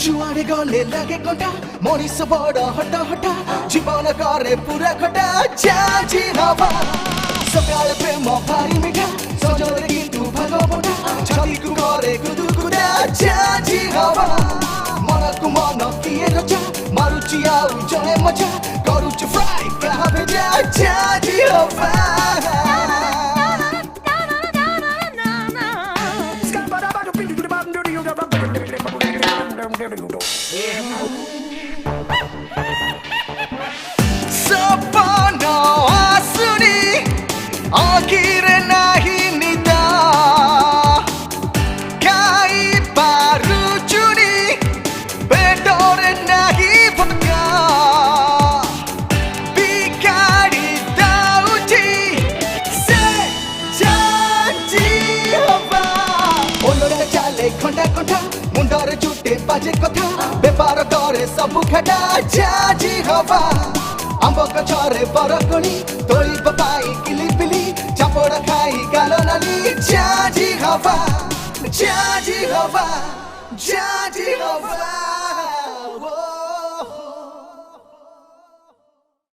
जुआड़े गले लगे कंटा मनीष बड़ हटा हटा जीवन करे पूरा खटा चाची हवा सकाल प्रेम भारी मिठा सजरे किंतु भाग मोटा छाती को करे गुदु गुदा चाची हवा मन को मन किए रचा मारुची आउ जने मजा करूच फ्राई कहा भेजा चाची हवा सपना आसुनी आखिर नहीं निदा काई पारू चुनी बेटोर नहीं भटका बिगाड़ी दाउची से चाची हवा ओलोटा चाले खंडा खंडा मुंडर जुटे बाजे कथा बेपार करे सब खेटा चाची हवा आंब गछरे बरकणी तोली बपाई किली पिली चापड़ खाई गाल नाली चाची हवा चाची हवा चाची हवा